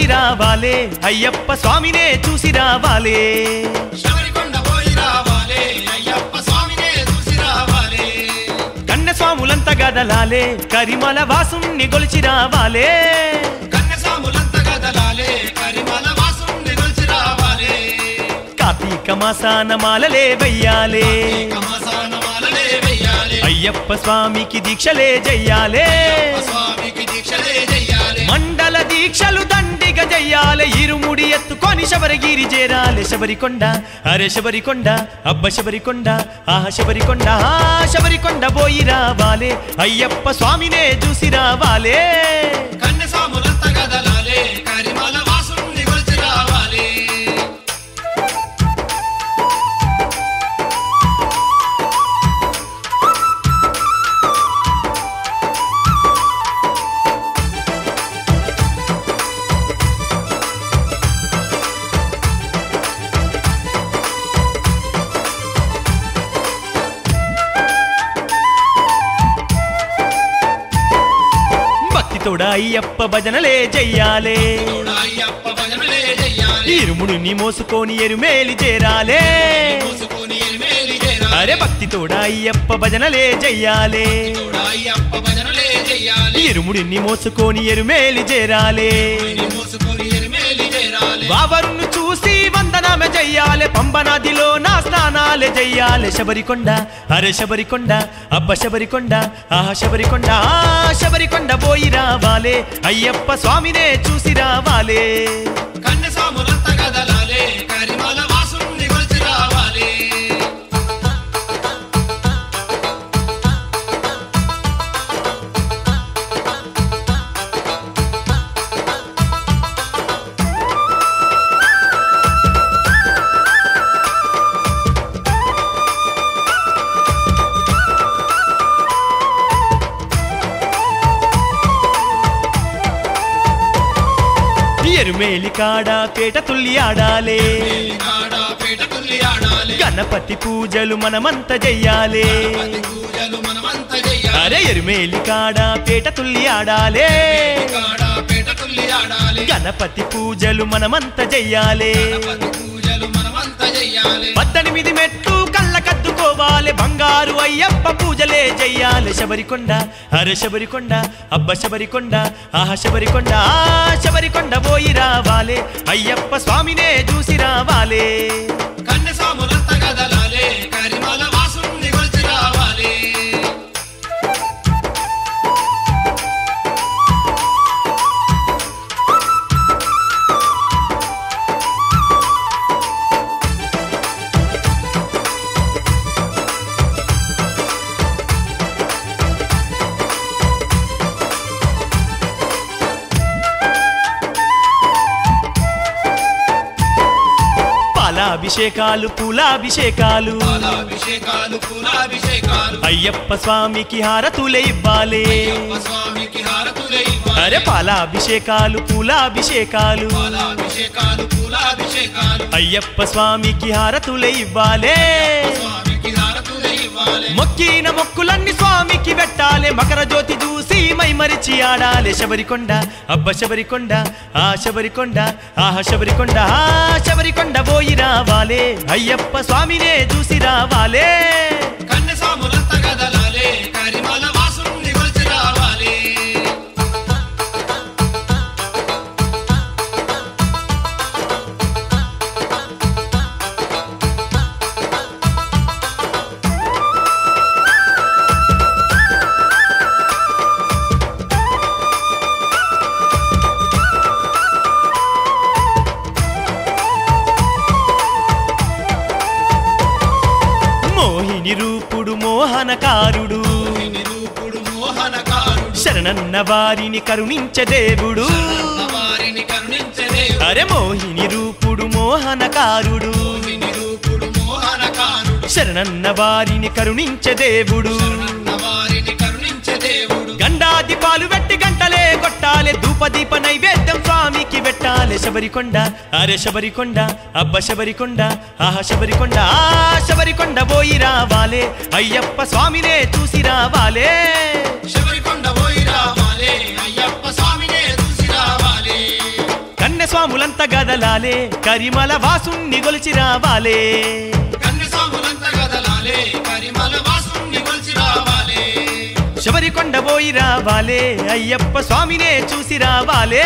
పోయి రావాలే అయ్యప్ప స్వామినే చూసి రావాలే శబరికొండ పోయి రావాలే అయ్యప్ప స్వామినే చూసి రావాలే కన్నె స్వాములంతా గదలాలే కరిమల వాసుని గొలిచి రావాలే కన్నె స్వాములంతా గదలాలే కరిమల వాసుని గొలిచి రావాలే కార్తీక మాసాన మాలలే వెయ్యాలే కమసాన మాలలే వెయ్యాలే అయ్యప్ప స్వామికి దీక్షలే చెయ్యాలే స్వామికి దీక్షలే చెయ్యాలే మండల దీక్షలు దండిగా చెయ్యాలే ఇరుముడి ఎత్తుకొని శబరిగిరి చేరాలే శబరికొండ అరే శబరికొండ అబ్బ శబరికొండ ఆహ శబరికొండ శబరికొండ పోయి రావాలే అయ్యప్ప స్వామినే చూసి రావాలే కన్నె స్వాములంతా గదలాలే కరిమల వాసుని గొలిచి రావాలే భక్తితోడ అయ్యప్ప భజనలే చెయ్యాలే అయ్యప్ప భజనలే చెయ్యాలే ఇరుముడిని మోసుకొని ఎరుమేలి చేరాలే మోసుకొని ఎరిమేలి చేరాలే అరే భక్తితోడ అయ్యప్ప భజనలే చెయ్యాలే అయ్యప్ప భజనలే చెయ్యాలే ఇరుముడిని మోసుకొని ఎరుమేలి చేరాలే మోసుకొని ఎరిమేలి చేరాలే బాబరును చూసి వందనామె చెయ్యాలే పంబనదిలో నా స్నానాలే చెయ్యాలే శబరికొండ అరే శబరికొండ అబ్బ శబరికొండ ఆహ శబరికొండ శబరికొండ పోయి రావాలే అయ్యప్ప స్వామినే చూసి రావాలే కన్నె స్వాములంతా గదలాలే కరిమల వాసుని గొలిచి రావాలే ఎరుమేలి కాడ పేట తుల్లి ఆడాలే కాడ పేట తుల్లి ఆడాలే గణపతి పూజలు మనమంతా చెయ్యాలే పూజలు మనమంతా చెయ్యాలే అరే ఎరుమేలి కాడ పేట తుల్లి ఆడాలే కాడ పేట తుల్లి ఆడాలే గణపతి పూజలు మనమంతా చెయ్యాలే పూజలు మనమంతా చెయ్యాలే 18 మెట్లు కళ్ళ కద్దుకోవాలి బంగారు అయ్యప్ప పూజలే చెయ్యాలి శబరికొండ అరే శబరికొండ అబ్బ శబరికొండ ఆహ శబరికొండ శబరికొండ పోయి రావాలే అయ్యప్ప స్వామినే చూసి రావాలే కన్నె స్వాములంతా గదలాలే కరిమల వాసుని గొలిచి రావాలే పాలాభిషేకాలు పూలాభిషేకాలు పాలాభిషేకాలు పూలాభిషేకాలు అయ్యప్ప స్వామికి హారతులే ఇవ్వాలే అయ్యప్ప స్వామికి హారతులే ఇవ్వాలి అరే పాలాభిషేకాలు పూలాభిషేకాలు పాలాభిషేకాలు పూలాభిషేకాలు అయ్యప్ప స్వామికి హారతులే ఇవ్వాలే స్వామికి హారతులే ఇవ్వాలి మొక్కిన మొక్కులన్నీ స్వామికి పెట్టాలే మకర జ్యోతి చూసి మైమరిచి ఆడాలే శబరికొండ అబ్బ శబరికొండ ఆ శబరికొండ ఆహ శబరికొండ శబరికొండ పోయి రావాలే అయ్యప్ప స్వామినే చూసి రావాలే కన్నె స్వాములంతా గదలాలే కరిమల వాసుని గొలిచి రావాలే మోహిని రూపుడు మోహనకారుడు నిరూపుడు మోహనకారుడు శరణన్న వారిని కరుణించే దేవుడు వారిని కరుణించదే అరే మోహిని రూపుడు మోహనకారుడు నిరూపుడు మోహనకారుడు శరణన్న వారిని కరుణించే దేవుడు వారిని కరుణించే దేవుడు గండాది పాలు వెట్టి గంటలే కొట్టాలే ధూపదీప నైవేద్యం స్వామికి పెట్టాలే శబరికొండ అరే శబరికొండ అబ్బ శబరికొండ ఆహ శబరికొండ శబరికొండ పోయి రావాలే అయ్యప్ప స్వామినే చూసి రావాలే శబరికొండ పోయి రావాలే అయ్యప్ప స్వామినే చూసి రావాలే స్వాములంత గదలాలే కరిమల వాసుణ్ణి గొలిచి రావాలే కన్య స్వాములంత గదలాలే కరిమల వాసుని కొలిచి రావాలే శబరికొండ పోయి రావాలే అయ్యప్ప స్వామినే చూసి రావాలే